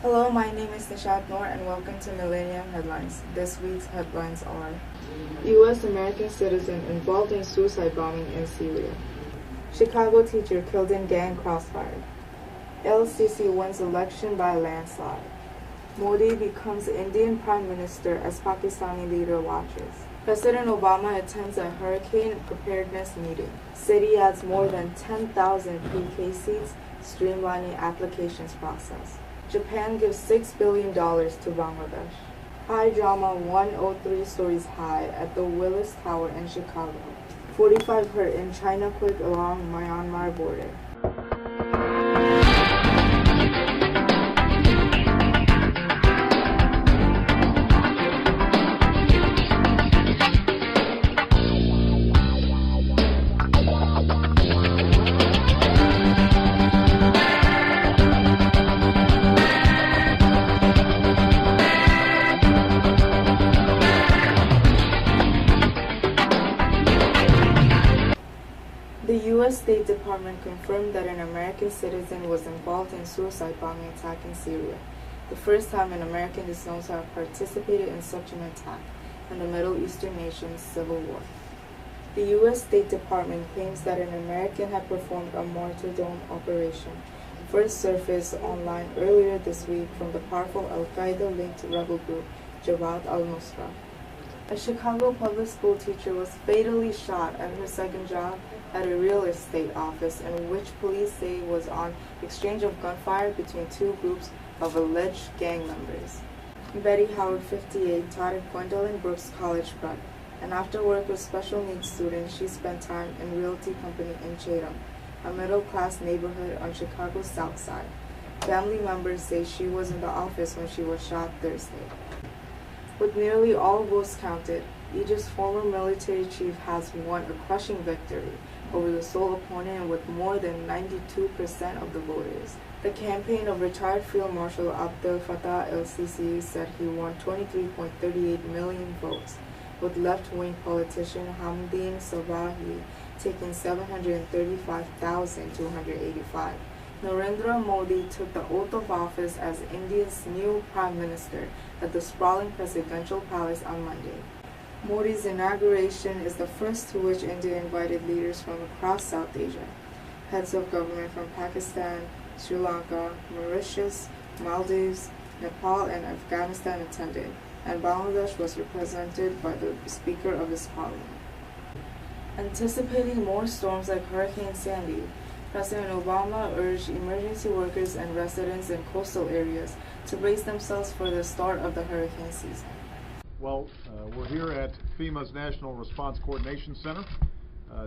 Hello, my name is Nishat Noor and welcome to Millennium Headlines. This week's headlines are: U.S. American citizen involved in suicide bombing in Syria. Chicago teacher killed in gang crossfire. LCC wins election by landslide. Modi becomes Indian Prime Minister as Pakistani leader watches. President Obama attends a hurricane preparedness meeting. City adds more than 10,000 PK seats, streamlining applications process. Japan gives $6 billion to Bangladesh. High drama 103 stories high at the Willis Tower in Chicago. 45 hurt in China quake along Myanmar border. The U.S. State Department confirmed that an American citizen was involved in suicide bombing attack in Syria, the first time an American is known to have participated in such an attack in the Middle Eastern nation's civil war. The U.S. State Department claims that an American had performed a martyrdom operation, first surfaced online earlier this week from the powerful Al-Qaeda-linked rebel group Jabhat al-Nusra. A Chicago public school teacher was fatally shot at her second job at a real estate office, in which police say was on exchange of gunfire between two groups of alleged gang members. Betty Howard, 58, taught at Gwendolyn Brooks College Prep, and after work with special needs students, she spent time in Realty Company in Chatham, a middle-class neighborhood on Chicago's South Side. Family members say she was in the office when she was shot Thursday. With nearly all votes counted, Egypt's former military chief has won a crushing victory over the sole opponent with more than 92% of the voters. The campaign of retired Field Marshal Abdel Fattah el-Sisi said he won 23.38 million votes, with left-wing politician Hamdeen Sabahi taking 735,285. Narendra Modi took the oath of office as India's new Prime Minister at the sprawling presidential palace on Monday. Modi's inauguration is the first to which India invited leaders from across South Asia. Heads of government from Pakistan, Sri Lanka, Mauritius, Maldives, Nepal, and Afghanistan attended, and Bangladesh was represented by the Speaker of his parliament. Anticipating more storms like Hurricane Sandy, President Obama urged emergency workers and residents in coastal areas to brace themselves for the start of the hurricane season. Well, we're here at FEMA's National Response Coordination Center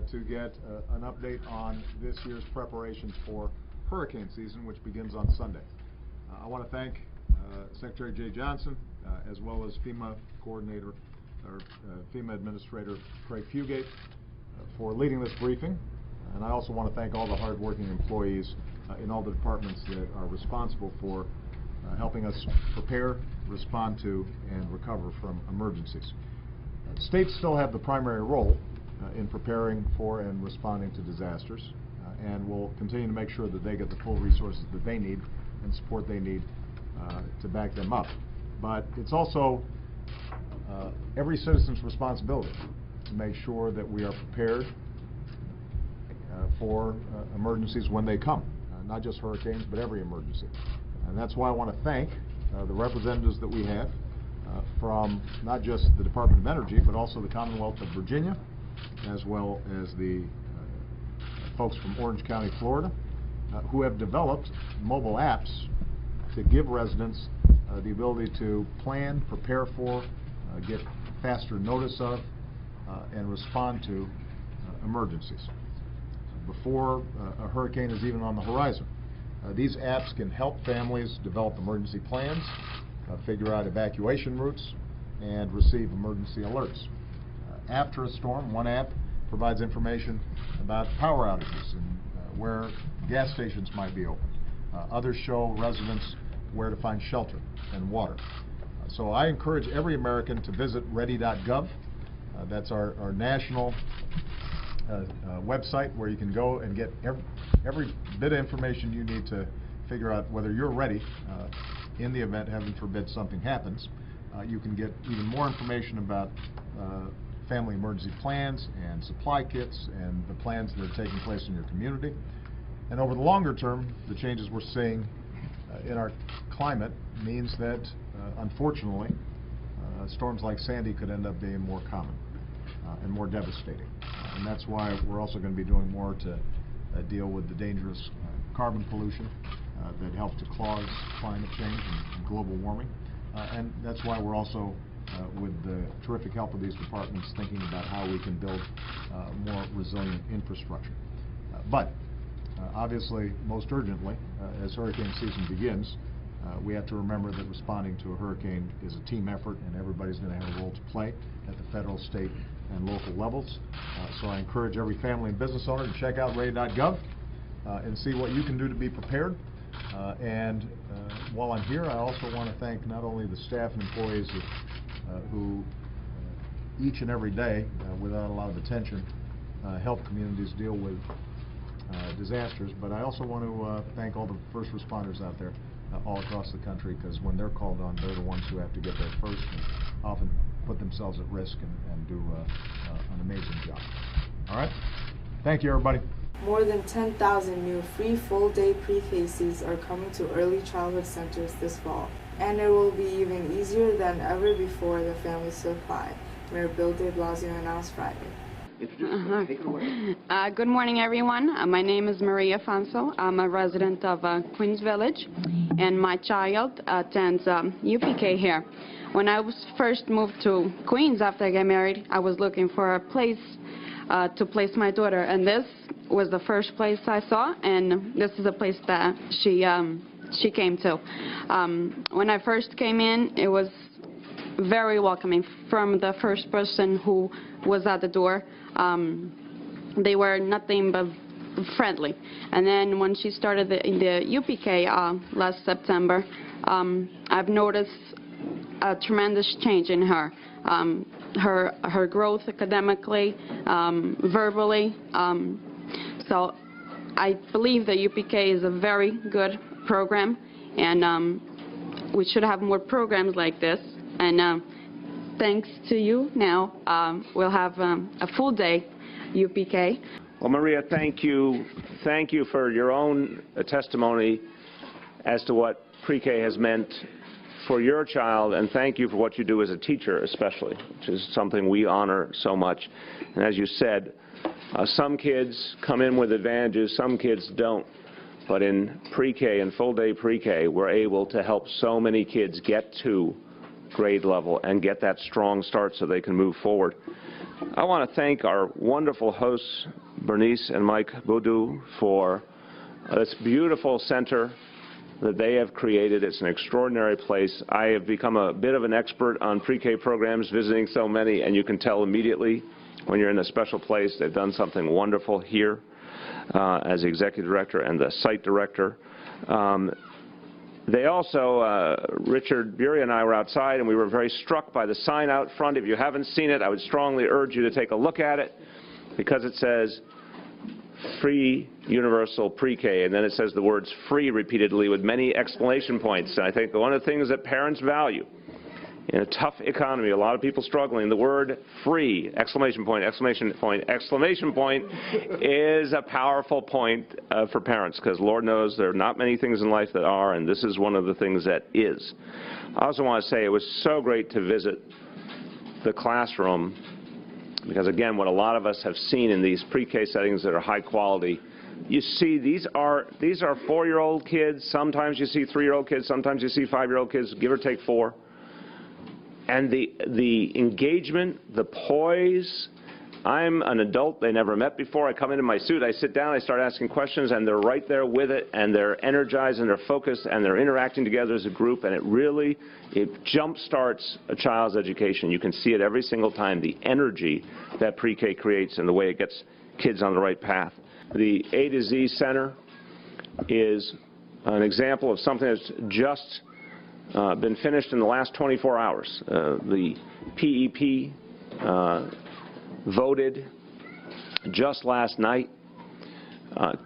to get an update on this year's preparations for hurricane season, which begins on Sunday. I want to thank Secretary Jay Johnson, as well as FEMA Coordinator, or FEMA Administrator Craig Fugate, for leading this briefing. And I also want to thank all the hardworking employees in all the departments that are responsible for helping us prepare, respond to, and recover from emergencies. States still have the primary role in preparing for and responding to disasters, and will continue to make sure that they get the full resources that they need and support they need to back them up. But it's also every citizen's responsibility to make sure that we are prepared for emergencies when they come, not just hurricanes, but every emergency. And that's why I want to thank the representatives that we have from not just the Department of Energy, but also the Commonwealth of Virginia, as well as the folks from Orange County, Florida, who have developed mobile apps to give residents the ability to plan, prepare for, get faster notice of, and respond to emergencies before a hurricane is even on the horizon. These apps can help families develop emergency plans, figure out evacuation routes, and receive emergency alerts. After a storm, one app provides information about power outages and where gas stations might be open. Others show residents where to find shelter and water. So I encourage every American to visit ready.gov. That's our national website where you can go and get every bit of information you need to figure out whether you're ready in the event, heaven forbid, something happens, you can get even more information about family emergency plans and supply kits and the plans that are taking place in your community. And over the longer term, the changes we're seeing in our climate means that, unfortunately, storms like Sandy could end up being more common and more devastating. And that's why we're also going to be doing more to deal with the dangerous carbon pollution that helps to cause climate change and global warming. And that's why we're also, with the terrific help of these departments, thinking about how we can build more resilient infrastructure. But obviously, most urgently, as hurricane season begins, we have to remember that responding to a hurricane is a team effort, and everybody's going to have a role to play at the federal, state, and local levels. So I encourage every family and business owner to check out ready.gov and see what you can do to be prepared. While I'm here, I also want to thank not only the staff and employees who each and every day, without a lot of attention, help communities deal with disasters, but I also want to thank all the first responders out there all across the country, because when they're called on, they're the ones who have to get there first and often put themselves at risk and do an amazing job. All right? Thank you, everybody. More than 10,000 new free full-day pre-K seats are coming to early childhood centers this fall, and it will be even easier than ever before the families to apply, Mayor Bill de Blasio announced Friday. Good morning, everyone. My name is Maria Afonso. I'm a resident of Queens Village, and my child attends UPK here. When I was first moved to Queens after I got married, I was looking for a place to place my daughter, and this was the first place I saw, and this is a place that she came to. When I first came in, it was very welcoming from the first person who was at the door. They were nothing but friendly. And then when she started in the UPK last September, I've noticed a tremendous change in her. Her growth academically, verbally. So I believe that UPK is a very good program, and we should have more programs like this. And thanks to you, now we'll have a full day UPK. Well, Maria, thank you. Thank you for your own testimony as to what pre-K has meant for your child, and thank you for what you do as a teacher especially, which is something we honor so much. And as you said, some kids come in with advantages, some kids don't. But in pre-K and full-day pre-K, we're able to help so many kids get to grade level and get that strong start so they can move forward. I want to thank our wonderful hosts, Bernice and Mike Boudou, for this beautiful center that they have created. It's an extraordinary place. I have become a bit of an expert on pre-K programs, visiting so many, and you can tell immediately when you're in a special place. They've done something wonderful here as the executive director and the site director. They also, Richard Bury and I were outside, and we were very struck by the sign out front. If you haven't seen it, I would strongly urge you to take a look at it, because it says free universal pre-K, and then it says the words free repeatedly with many exclamation points. And I think one of the things that parents value in a tough economy, a lot of people struggling, the word free, exclamation point, exclamation point, exclamation point, is a powerful point for parents, because Lord knows there are not many things in life that are, and this is one of the things that is. I also want to say it was so great to visit the classroom, because again, what a lot of us have seen in these pre-K settings that are high quality, you see these are 4-year-old kids, sometimes you see 3-year-old kids, sometimes you see 5-year-old kids, give or take 4. And the engagement, the poise. I'm an adult they never met before. I come into my suit, I sit down, I start asking questions, and they're right there with it, and they're energized, and they're focused, and they're interacting together as a group, and it jump-starts a child's education. You can see it every single time, the energy that pre-K creates and the way it gets kids on the right path. The A to Z Center is an example of something that's just been finished in the last 24 hours. The PEP voted just last night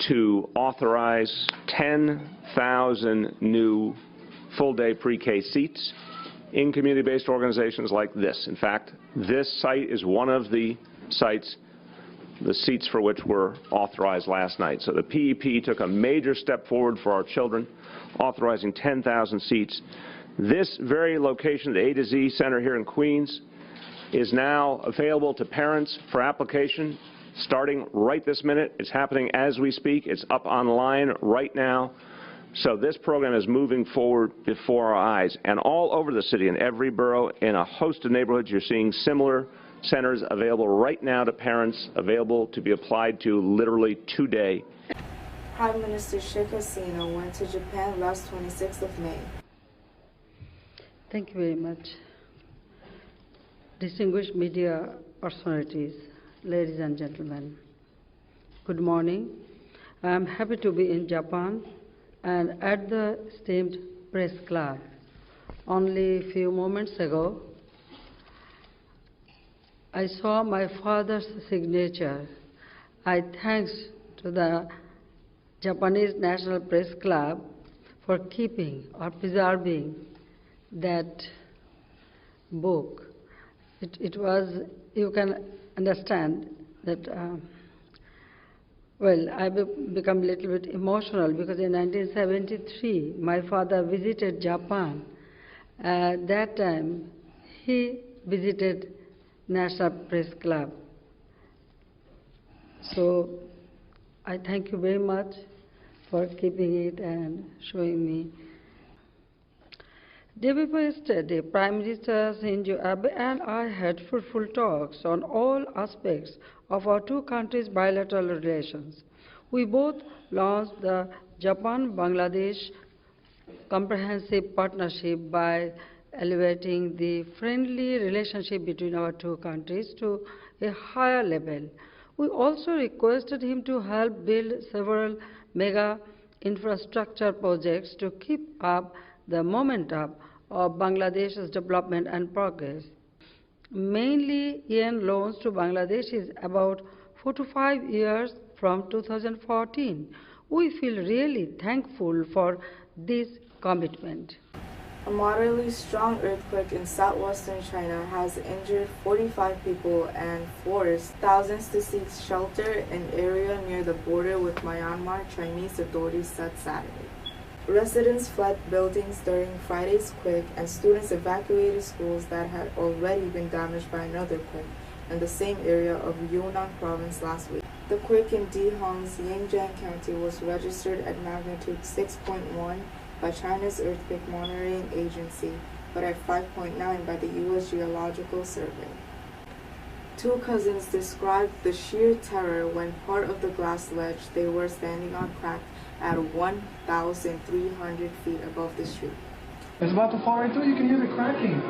to authorize 10,000 new full-day pre-K seats in community-based organizations like this. In fact, this site is one of the sites, the seats for which were authorized last night. So the PEP took a major step forward for our children, authorizing 10,000 seats. This very location, the A to Z Center here in Queens, is now available to parents for application starting right this minute. It's happening as we speak. It's up online right now. So this program is moving forward before our eyes. And all over the city, in every borough, in a host of neighborhoods, you're seeing similar centers available right now to parents, available to be applied to literally today. Prime Minister Sheikh Hasina went to Japan last 26th of May. Thank you very much. Distinguished media personalities, ladies and gentlemen, good morning. I am happy to be in Japan and at the esteemed press club. Only a few moments ago, I saw my father's signature. I thanks to the Japanese National Press Club for keeping or preserving that book. It was, you can understand that, well, I become a little bit emotional because in 1973, my father visited Japan. At that time, he visited National Press Club. So I thank you very much for keeping it and showing me. Day before yesterday, Prime Minister Shinzo Abe and I had fruitful talks on all aspects of our two countries' bilateral relations. We both launched the Japan-Bangladesh Comprehensive Partnership by elevating the friendly relationship between our two countries to a higher level. We also requested him to help build several mega infrastructure projects to keep up the momentum of Bangladesh's development and progress. Mainly, yen loans to Bangladesh is about 4 to 5 years from 2014. We feel really thankful for this commitment. A moderately strong earthquake in southwestern China has injured 45 people and forced thousands to seek shelter in an area near the border with Myanmar, Chinese authorities said Saturday. Residents fled buildings during Friday's quake, and students evacuated schools that had already been damaged by another quake in the same area of Yunnan province last week. The quake in Dihong's Yangjiang County was registered at magnitude 6.1 by China's earthquake monitoring agency, but at 5.9 by the U.S. Geological Survey. Two cousins described the sheer terror when part of the glass ledge they were standing on cracked at 1,300 feet above the street. It's about to fall right through. You can hear the cracking.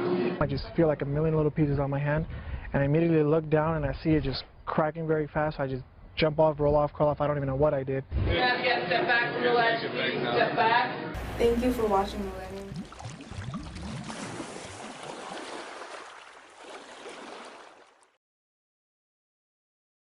I just feel like a million little pieces on my hand, and I immediately look down and I see it just cracking very fast. I just jump off, roll off, crawl off. I don't even know what I did. Thank you for watching Millennium.